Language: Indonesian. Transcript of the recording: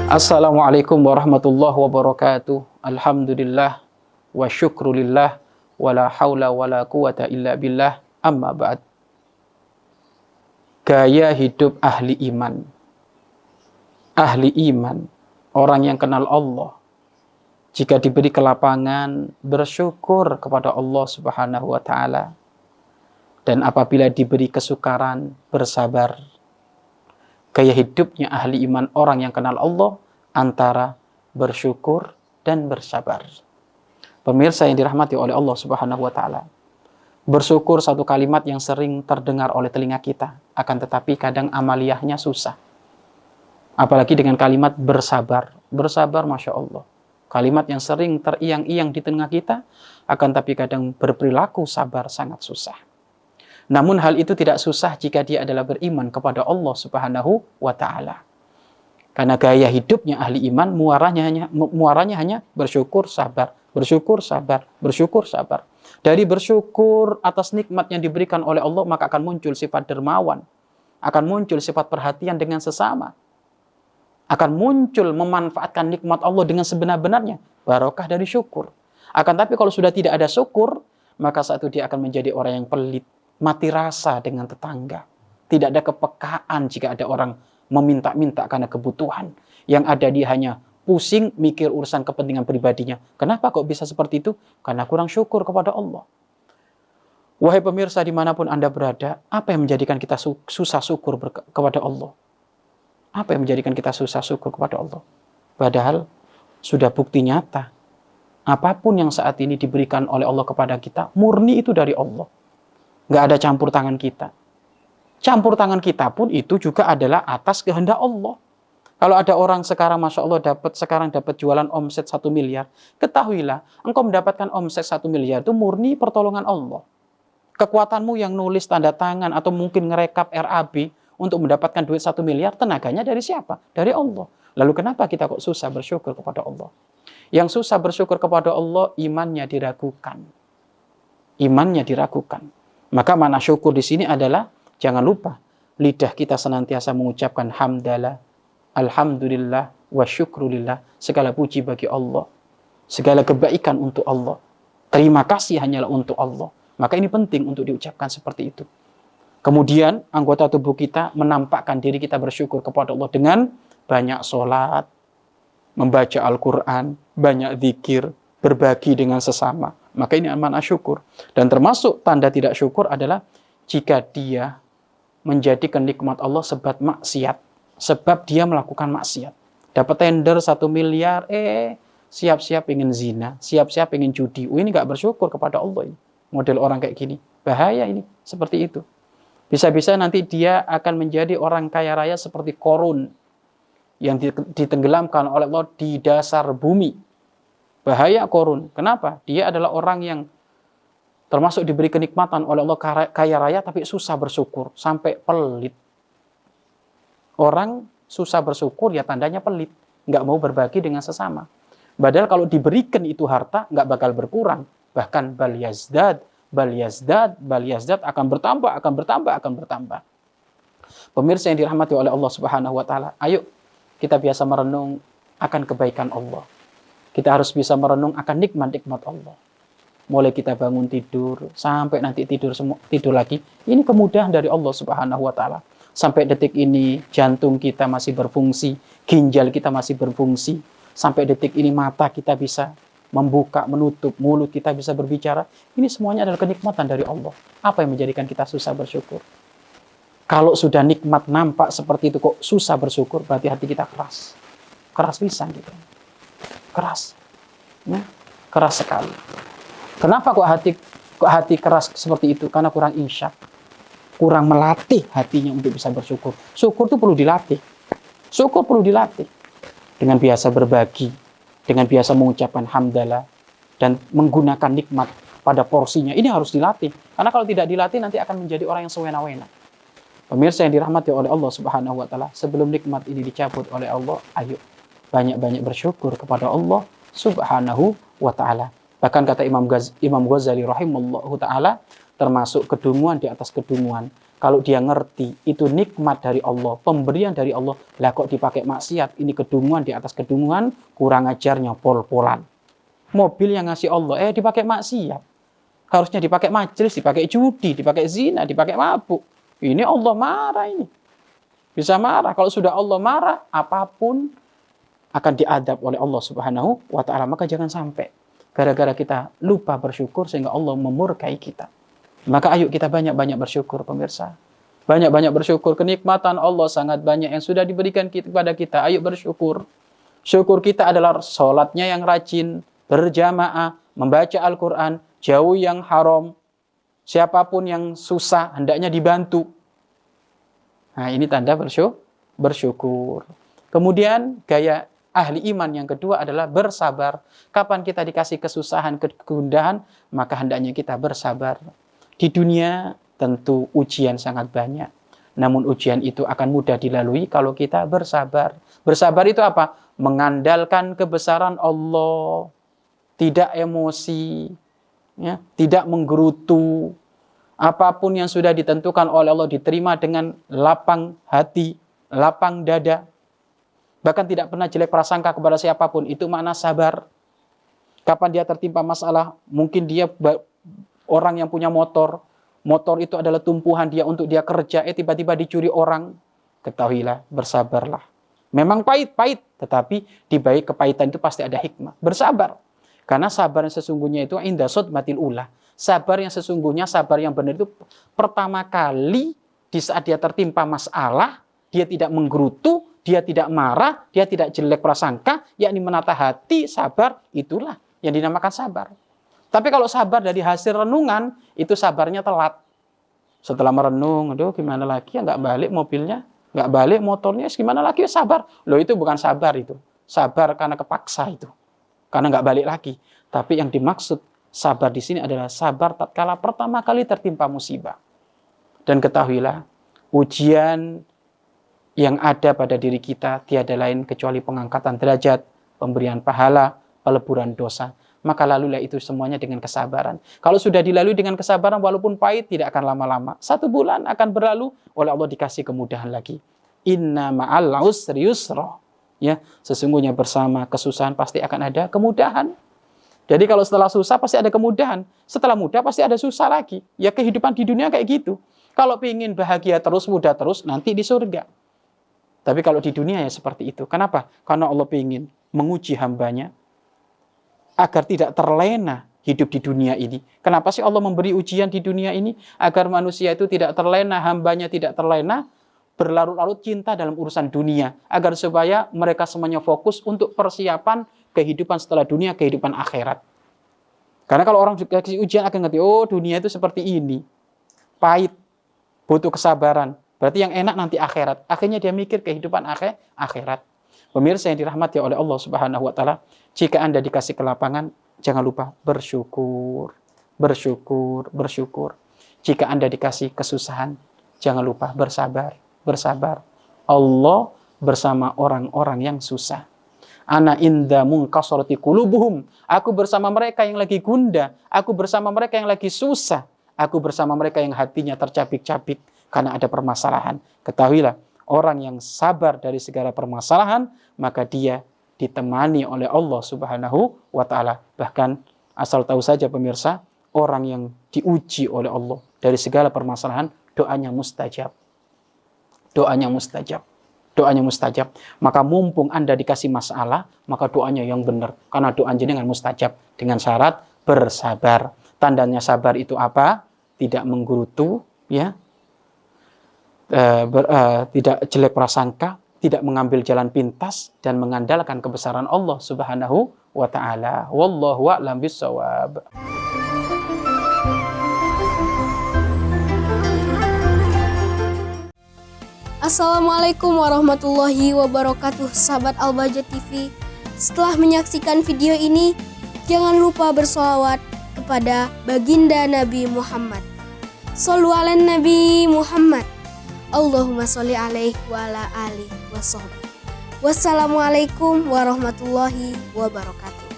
Assalamualaikum warahmatullahi wabarakatuh. Alhamdulillah wa syukrulillah wa la haula wa la quwata illa billah. Amma ba'd. Gaya hidup ahli iman. Ahli iman, orang yang kenal Allah, jika diberi kelapangan, bersyukur kepada Allah Subhanahu wa taala. Dan apabila diberi kesukaran, bersabar. Gaya hidupnya ahli iman, orang yang kenal Allah, antara bersyukur dan bersabar. Pemirsa yang dirahmati oleh Allah Subhanahu wa taala. Bersyukur satu kalimat yang sering terdengar oleh telinga kita, akan tetapi kadang amaliyahnya susah. Apalagi dengan kalimat bersabar. Bersabar, Masya Allah. Kalimat yang sering teriang-iang di telinga kita, akan tapi kadang berperilaku sabar sangat susah. Namun hal itu tidak susah jika dia adalah beriman kepada Allah Subhanahu wa taala. Karena gaya hidupnya ahli iman muaranya hanya bersyukur sabar, bersyukur sabar, bersyukur sabar. Dari bersyukur atas nikmat yang diberikan oleh Allah, maka akan muncul sifat dermawan, akan muncul sifat perhatian dengan sesama, akan muncul memanfaatkan nikmat Allah dengan sebenar-benarnya, barokah dari syukur. Akan tapi kalau sudah tidak ada syukur, maka saat itu dia akan menjadi orang yang pelit, mati rasa dengan tetangga. Tidak ada kepekaan jika ada orang meminta-minta karena kebutuhan. Yang ada dia hanya pusing mikir urusan kepentingan pribadinya. Kenapa kok bisa seperti itu? Karena kurang syukur kepada Allah. Wahai pemirsa dimanapun Anda berada, apa yang menjadikan kita susah syukur kepada Allah? Apa yang menjadikan kita susah syukur kepada Allah? Padahal sudah bukti nyata. Apapun yang saat ini diberikan oleh Allah kepada kita, murni itu dari Allah. Nggak ada campur tangan kita. Campur tangan kita pun itu juga adalah atas kehendak Allah. Kalau ada orang sekarang, Masya Allah, dapat jualan omset 1 miliar. Ketahuilah, engkau mendapatkan omset 1 miliar itu murni pertolongan Allah. Kekuatanmu yang nulis tanda tangan atau mungkin ngerekap RAB untuk mendapatkan duit 1 miliar, tenaganya dari siapa? Dari Allah. Lalu kenapa kita kok susah bersyukur kepada Allah? Yang susah bersyukur kepada Allah, imannya diragukan. Imannya diragukan. Maka makna syukur di sini adalah, jangan lupa, lidah kita senantiasa mengucapkan hamdalah, alhamdulillah, wa syukrulillah. Segala puji bagi Allah. Segala kebaikan untuk Allah. Terima kasih hanyalah untuk Allah. Maka ini penting untuk diucapkan seperti itu. Kemudian anggota tubuh kita menampakkan diri kita bersyukur kepada Allah dengan banyak sholat, membaca Al-Quran, banyak zikir, berbagi dengan sesama. Maka ini amanah syukur. Dan termasuk tanda tidak syukur adalah jika dia menjadikan nikmat Allah sebab maksiat. Sebab dia melakukan maksiat. Dapat tender 1 miliar, siap-siap ingin zina, siap-siap ingin judi. Ini gak bersyukur kepada Allah ini. Model orang kayak gini. Bahaya ini, seperti itu. Bisa-bisa nanti dia akan menjadi orang kaya raya seperti Qarun yang ditenggelamkan oleh Allah di dasar bumi. Bahaya Qarun. Kenapa? Dia adalah orang yang termasuk diberi kenikmatan oleh Allah kaya raya tapi susah bersyukur. Sampai pelit. Orang susah bersyukur ya tandanya pelit. Nggak mau berbagi dengan sesama. Padahal kalau diberikan itu harta nggak bakal berkurang. Bahkan bal yazdad akan bertambah. Pemirsa yang dirahmati oleh Allah Subhanahu wa taala, ayo kita biasa merenung akan kebaikan Allah. Kita harus bisa merenung akan nikmat-nikmat Allah. Mulai kita bangun tidur, sampai nanti tidur lagi. Ini kemudahan dari Allah Subhanahu wa taala. Sampai detik ini jantung kita masih berfungsi, ginjal kita masih berfungsi. Sampai detik ini mata kita bisa membuka, menutup, mulut kita bisa berbicara. Ini semuanya adalah kenikmatan dari Allah. Apa yang menjadikan kita susah bersyukur? Kalau sudah nikmat nampak seperti itu kok susah bersyukur, berarti hati kita keras. Keras pisan gitu. Keras. Ya, keras sekali. Kenapa kok hati keras seperti itu? Karena kurang insya. Kurang melatih hatinya untuk bisa bersyukur. Syukur itu perlu dilatih. Syukur perlu dilatih. Dengan biasa berbagi, dengan biasa mengucapkan hamdalah, dan menggunakan nikmat pada porsinya. Ini harus dilatih. Karena kalau tidak dilatih nanti akan menjadi orang yang sewena-wena. Pemirsa yang dirahmati oleh Allah Subhanahu wa taala, sebelum nikmat ini dicabut oleh Allah, ayo banyak-banyak bersyukur kepada Allah Subhanahu wa ta'ala. Bahkan kata Imam Ghazali rahimahullahu ta'ala, termasuk kedunguan di atas kedunguan, Kalau dia ngerti itu nikmat dari Allah, pemberian dari Allah, lah kok dipakai maksiat, ini kedunguan di atas kedunguan, kurang ajarnya pol-polan. Mobil yang ngasih Allah, dipakai maksiat. Harusnya dipakai majelis, dipakai judi, dipakai zina, dipakai mabuk. Ini Allah marah ini. Bisa marah. Kalau sudah Allah marah, apapun akan diadab oleh Allah Subhanahu wa Ta'ala. Maka jangan sampai gara-gara kita lupa bersyukur sehingga Allah memurkai kita. Maka ayo kita banyak-banyak bersyukur, pemirsa. Banyak-banyak bersyukur. Kenikmatan Allah sangat banyak yang sudah diberikan kepada kita. Ayo bersyukur. Syukur kita adalah sholatnya yang rajin, berjamaah, membaca Al-Quran, jauh yang haram. Siapapun yang susah, hendaknya dibantu. Nah, ini tanda bersyukur. Kemudian, gaya ahli iman yang kedua adalah bersabar. Kapan kita dikasih kesusahan, kegundahan, maka hendaknya kita bersabar. Di dunia tentu ujian sangat banyak. Namun ujian itu akan mudah dilalui kalau kita bersabar. Bersabar itu apa? Mengandalkan kebesaran Allah. Tidak emosi. Ya, tidak menggerutu. Apapun yang sudah ditentukan oleh Allah diterima dengan lapang hati, lapang dada. Bahkan tidak pernah jelek prasangka kepada siapapun. Itu makna sabar. Kapan dia tertimpa masalah, mungkin dia orang yang punya motor itu adalah tumpuhan dia untuk dia kerja, tiba-tiba dicuri orang. Ketahuilah, bersabarlah. Memang pahit, tetapi di balik kepahitan itu pasti ada hikmah. Bersabar. Karena sabar yang sesungguhnya itu inda sodmatil ula. Sabar yang sesungguhnya, sabar yang benar itu pertama kali di saat dia tertimpa masalah, dia tidak menggerutu, dia tidak marah, dia tidak jelek prasangka, yakni menata hati, sabar, itulah yang dinamakan sabar. Tapi kalau sabar dari hasil renungan, itu sabarnya telat. Setelah merenung, aduh gimana lagi ya nggak balik mobilnya, nggak balik motornya, gimana lagi ya sabar. Loh itu bukan sabar itu. Sabar karena kepaksa itu. Karena nggak balik lagi. Tapi yang dimaksud sabar di sini adalah sabar tatkala pertama kali tertimpa musibah. Dan ketahuilah, ujian yang ada pada diri kita tiada lain kecuali pengangkatan derajat, pemberian pahala, peleburan dosa. Maka lalulah itu semuanya dengan kesabaran. Kalau sudah dilalui dengan kesabaran, walaupun pahit, tidak akan lama-lama. 1 bulan akan berlalu, oleh Allah dikasih kemudahan lagi. Inna ma'al usri yusra. Ya, sesungguhnya bersama kesusahan pasti akan ada kemudahan. Jadi kalau setelah susah pasti ada kemudahan. Setelah mudah pasti ada susah lagi. Ya kehidupan di dunia kayak gitu. Kalau ingin bahagia terus, mudah terus, nanti di surga. Tapi kalau di dunia ya seperti itu. Kenapa? Karena Allah ingin menguji hambanya agar tidak terlena hidup di dunia ini. Kenapa sih Allah memberi ujian di dunia ini? Agar manusia itu tidak terlena, hambanya tidak terlena, berlarut-larut cinta dalam urusan dunia. Agar supaya mereka semuanya fokus untuk persiapan kehidupan setelah dunia, kehidupan akhirat. Karena kalau orang dikasih ujian akan ngerti, oh dunia itu seperti ini. Pahit, butuh kesabaran. Berarti yang enak nanti akhirat. Akhirnya dia mikir kehidupan akhirat. Pemirsa yang dirahmati oleh Allah Subhanahu wa Ta'ala, jika Anda dikasih kelapangan, jangan lupa bersyukur. Bersyukur, bersyukur. Jika Anda dikasih kesusahan, jangan lupa bersabar, bersabar. Allah bersama orang-orang yang susah. Ana inda munkasarati qulubuhum. Aku bersama mereka yang lagi gundah. Aku bersama mereka yang lagi susah. Aku bersama mereka yang hatinya tercabik-cabik karena ada permasalahan. Ketahuilah, orang yang sabar dari segala permasalahan, maka dia ditemani oleh Allah Subhanahu wa Ta'ala. Bahkan, asal tahu saja pemirsa, orang yang diuji oleh Allah dari segala permasalahan, doanya mustajab. Doanya mustajab. Doanya mustajab. Maka mumpung Anda dikasih masalah, maka doanya yang benar. Karena doa jenengan mustajab dengan syarat bersabar. Tandanya sabar itu apa? Tidak menggerutu, ya. Tidak jelek prasangka, tidak mengambil jalan pintas, dan mengandalkan kebesaran Allah Subhanahu wa Ta'ala. Wallahu a'lam bishawab. Assalamualaikum warahmatullahi wabarakatuh, sahabat Al-Bahjah TV. Setelah menyaksikan video ini, jangan lupa bersolawat kepada baginda Nabi Muhammad. Shollu ala Nabi Muhammad. Allahumma sholli alaihi wa ala alihi wa sahbihi. Wassalamualaikum warahmatullahi wabarakatuh.